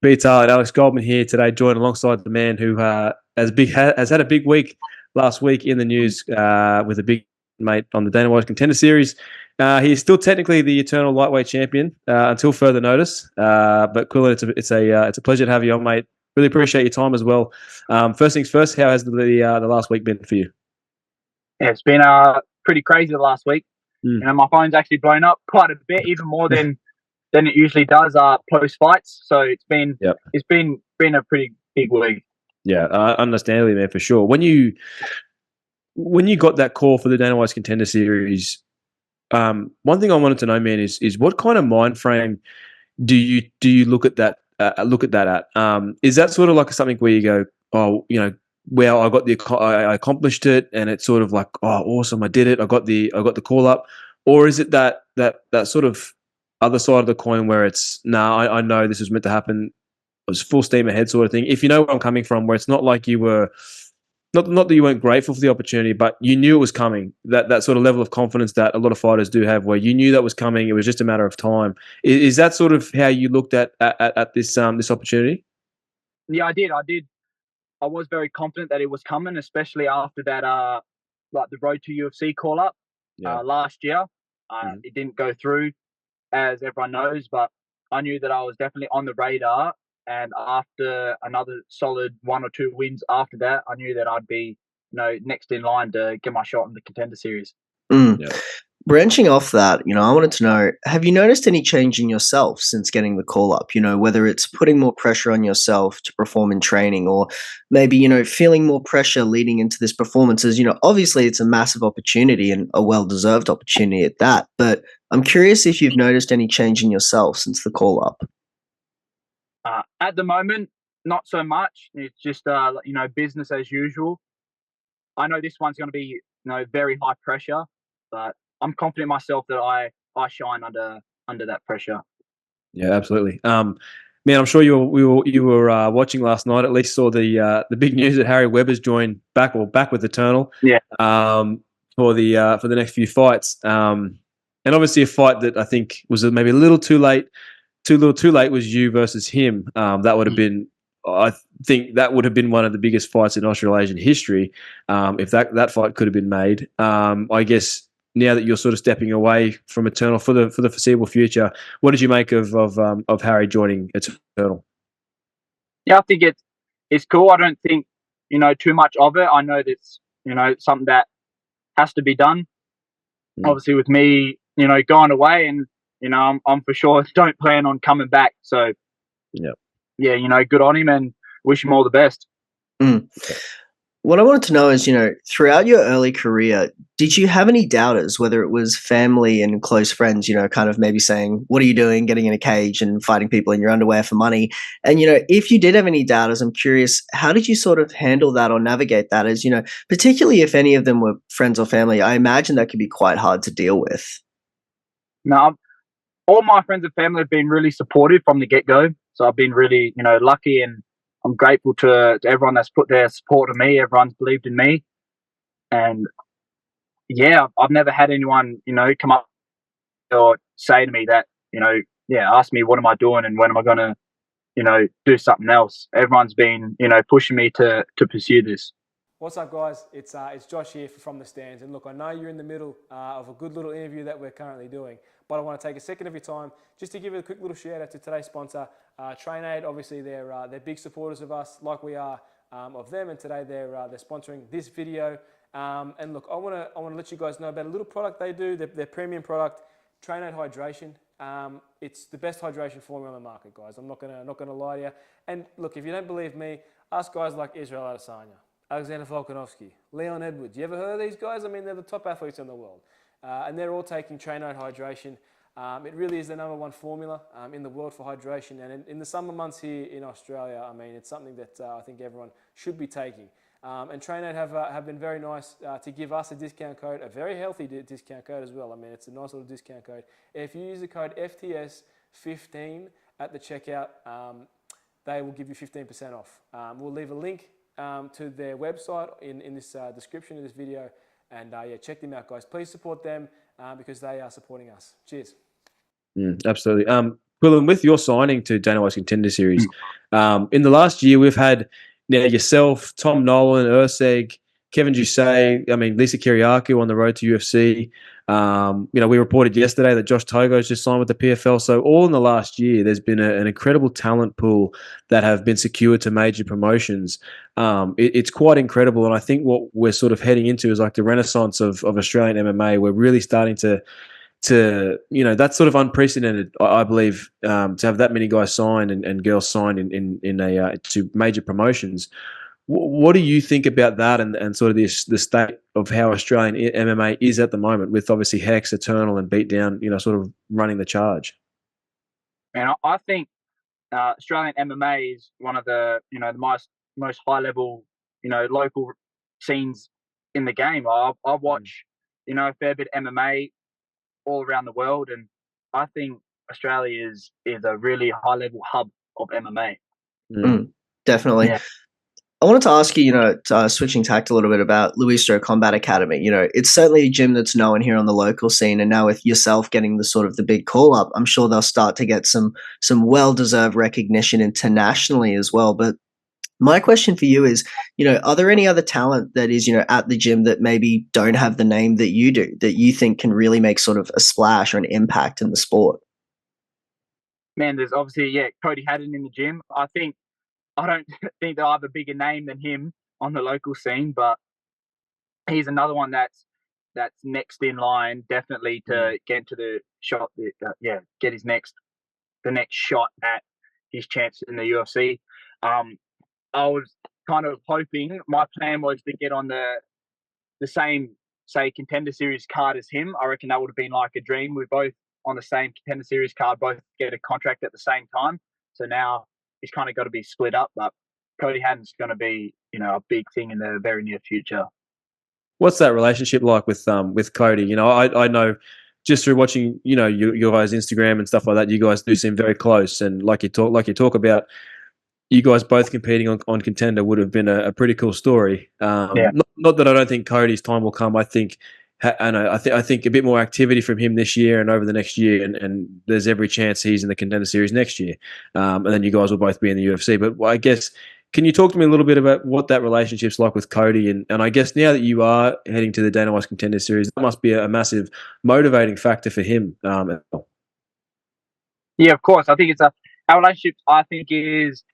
Peter and Alex Goldman here today, joined alongside the man who has had a big week last week in the news with a big mate on the Dana White Contender Series. He is still technically the eternal lightweight champion until further notice. But Quillan, it's a pleasure to have you on, mate. Really appreciate your time as well. First things first, how has the last week been for you? Yeah, it's been pretty crazy the last week. You know, my phone's actually blown up quite a bit, even more than it usually does post fights. So it's been a pretty big week. Yeah, understandably, man, for sure. When you got that call for the Dana White's Contender Series, one thing I wanted to know, man, is what kind of mind frame do you look at that at? Is that sort of like something where you go, oh, you know, well, I accomplished it, and it's sort of like, oh, awesome, I did it, I got the call up, or is it that sort of other side of the coin where it's, I know this was meant to happen, it was full steam ahead sort of thing? If you know where I'm coming from, where it's not like you were. Not that you weren't grateful for the opportunity, but you knew it was coming. That sort of level of confidence that a lot of fighters do have, where you knew that was coming. It was just a matter of time. Is that sort of how you looked at this opportunity? Yeah, I did. I was very confident that it was coming, especially after that like the Road to UFC call up last year. It didn't go through, as everyone knows, but I knew that I was definitely on the radar. And after another solid 1 or 2 wins after that, I knew that I'd be, next in line to get my shot in the Contender Series. Yeah. Branching off that, I wanted to know, have you noticed any change in yourself since getting the call up? Whether it's putting more pressure on yourself to perform in training, or maybe, feeling more pressure leading into this performance. As obviously it's a massive opportunity and a well-deserved opportunity at that. But I'm curious if you've noticed any change in yourself since the call up. At the moment, not so much. It's just, business as usual. I know this one's going to be, very high pressure, but I'm confident myself that I shine under that pressure. Yeah, absolutely. Man, I'm sure you were watching last night. At least saw the big news that Harry Webb has joined back with Eternal. Yeah. For the next few fights. And obviously a fight that I think was maybe a little too late. Too late was you versus him. That would have been, I think, that would have been one of the biggest fights in Australasian history. If that fight could have been made, I guess now that you're sort of stepping away from Eternal for the foreseeable future, what did you make of Harry joining Eternal? Yeah, I think it's cool. I don't think too much of it. I know that's something that has to be done. Obviously, with me going away, and I'm for sure don't plan on coming back. So yeah, good on him, and wish him all the best. What I wanted to know is, throughout your early career, did you have any doubters, whether it was family and close friends, kind of maybe saying, what are you doing, getting in a cage and fighting people in your underwear for money? And, if you did have any doubters, I'm curious, how did you sort of handle that or navigate that? As, particularly if any of them were friends or family, I imagine that could be quite hard to deal with. No, all my friends and family have been really supportive from the get-go. So I've been really, lucky, and I'm grateful to everyone that's put their support on me. Everyone's believed in me. And yeah, I've never had anyone, come up or say to me that, ask me what am I doing and when am I going to, do something else. Everyone's been, pushing me to pursue this. What's up, guys? It's Josh here from the stands. And look, I know you're in the middle of a good little interview that we're currently doing, but I want to take a second of your time just to give a quick little shout out to today's sponsor, TrainAid. Obviously, they're big supporters of us, like we are of them. And today they're sponsoring this video. And look, I want to let you guys know about a little product they do. Their premium product, TrainAid Hydration. It's the best hydration formula on the market, guys. I'm not gonna lie to you. And look, if you don't believe me, ask guys like Israel Adesanya, Alexander Volkanovski, Leon Edwards. You ever heard of these guys? I mean, they're the top athletes in the world. And they're all taking TrainAid Hydration. It really is the #1 formula in the world for hydration. And in the summer months here in Australia, I mean, it's something that I think everyone should be taking. And TrainAid have been very nice to give us a discount code, a very healthy discount code as well. I mean, it's a nice little discount code. If you use the code FTS15 at the checkout, they will give you 15% off. We'll leave a link to their website in this description of this video. And yeah, check them out, guys. Please support them because they are supporting us. Cheers. Absolutely. Quillan, with your signing to Dana White's Contender Series, in the last year we've had now yourself, Tom Nolan, Urseg, Kevin Jusay, Lisa Kiriakou on the road to UFC. We reported yesterday that Josh Togo's just signed with the PFL. So all in the last year, there's been an incredible talent pool that have been secured to major promotions. It's quite incredible. And I think what we're sort of heading into is like the renaissance of Australian MMA. We're really starting to that's sort of unprecedented, I believe, to have that many guys signed and girls signed to major promotions. What do you think about that and sort of the state of how Australian MMA is at the moment, with obviously Hex, Eternal, and Beatdown, sort of running the charge? And I think Australian MMA is one of the the most high level local scenes in the game. I watch a fair bit of MMA all around the world, and I think Australia is a really high level hub of MMA. Definitely. Yeah. I wanted to ask you, switching tact a little bit about Luistro Combat Academy. It's certainly a gym that's known here on the local scene, and now with yourself getting the big call up, I'm sure they'll start to get some well-deserved recognition internationally as well. But my question for you is, are there any other talent that is, at the gym that maybe don't have the name that you do, that you think can really make sort of a splash or an impact in the sport? Man, there's obviously, Cody Hatton in the gym. I don't think that I have a bigger name than him on the local scene, but he's another one that's next in line, definitely to get into the shot. Get the next shot at his chances in the UFC. I was kind of hoping, my plan was to get on the same, say, Contender Series card as him. I reckon that would have been like a dream. We're both on the same Contender Series card, both get a contract at the same time. So now he's kind of got to be split up, but Cody Hatton's going to be, a big thing in the very near future. What's that relationship like with Cody? I know just through watching, your guys' Instagram and stuff like that, you guys do seem very close. And like you talk about, you guys both competing on Contender would have been a pretty cool story. Not that I don't think Cody's time will come. I think I think a bit more activity from him this year and over the next year, and there's every chance he's in the Contender Series next year. And then you guys will both be in the UFC. But I guess, can you talk to me a little bit about what that relationship's like with Cody? And I guess now that you are heading to the Dana White's Contender Series, that must be a massive motivating factor for him. Yeah, of course. I think our relationship, I think, is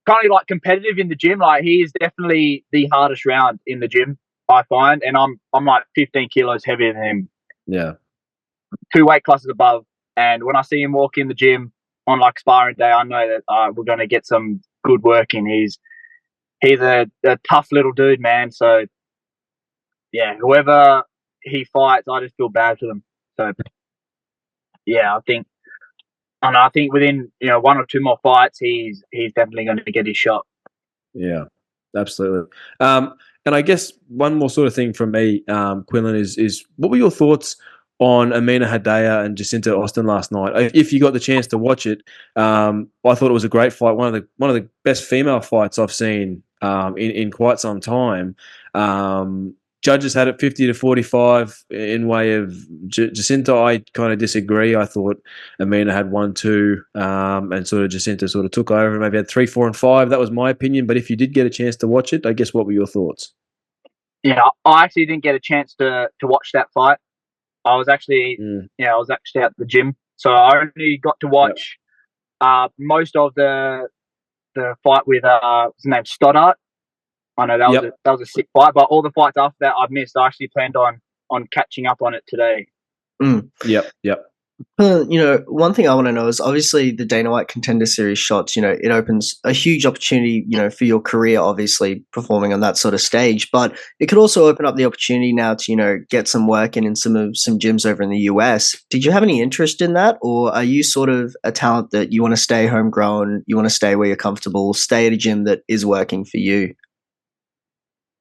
kind of like competitive in the gym. Like, he is definitely the hardest round in the gym, I find, and I'm like 15 kilos heavier than him. Yeah, 2 weight classes above. And when I see him walk in the gym on like sparring day, I know that we're going to get some good work in. He's a tough little dude, man. So yeah, whoever he fights, I just feel bad for them. So yeah, I think within 1 or 2 more fights, he's definitely going to get his shot. Yeah, absolutely. And I guess one more sort of thing from me, Quillan, is what were your thoughts on Amena Hadaya and Jacinta Austin last night? If you got the chance to watch it, I thought it was a great fight. One of the best female fights I've seen in quite some time. Judges had it 50-45 in way of Jacinta. I kind of disagree. I thought Amena had 1-2, and sort of Jacinta sort of took over and maybe had 3, 4, and 5. That was my opinion. But if you did get a chance to watch it, I guess what were your thoughts? Yeah, I actually didn't get a chance to watch that fight. I was actually at the gym, so I only got to watch most of the fight with what's his name, Stoddart. I know that was a sick fight, but all the fights after that I've missed. I actually planned on catching up on it today. Yep. One thing I want to know is, obviously, the Dana White Contender Series shots, it opens a huge opportunity, for your career, obviously, performing on that sort of stage. But it could also open up the opportunity now to, get some work in some gyms over in the US. Did you have any interest in that? Or are you sort of a talent that you want to stay homegrown, you want to stay where you're comfortable, stay at a gym that is working for you?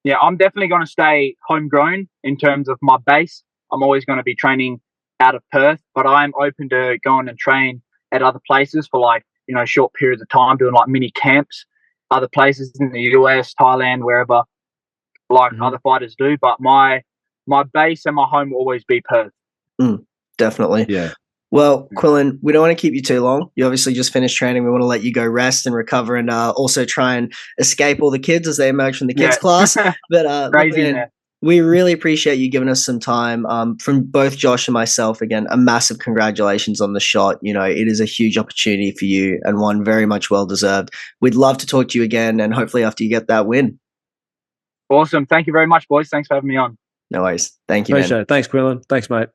Yeah, I'm definitely going to stay homegrown in terms of my base. I'm always going to be training out of Perth, but I'm open to going and train at other places for short periods of time, doing like mini camps, other places in the US, Thailand, wherever, other fighters do. But my base and my home will always be Perth. Definitely. Yeah. Well, Quillan, we don't want to keep you too long. You obviously just finished training. We want to let you go rest and recover, and also try and escape all the kids as they emerge from the kids class. But Crazy, man, man. we really appreciate you giving us some time. From both Josh and myself, again, a massive congratulations on the shot. You know, it is a huge opportunity for you and one very much well deserved. We'd love to talk to you again, and hopefully after you get that win. Awesome. Thank you very much, boys. Thanks for having me on. No worries. Thank you, Appreciate man. it. Thanks, Quillan. Thanks, mate.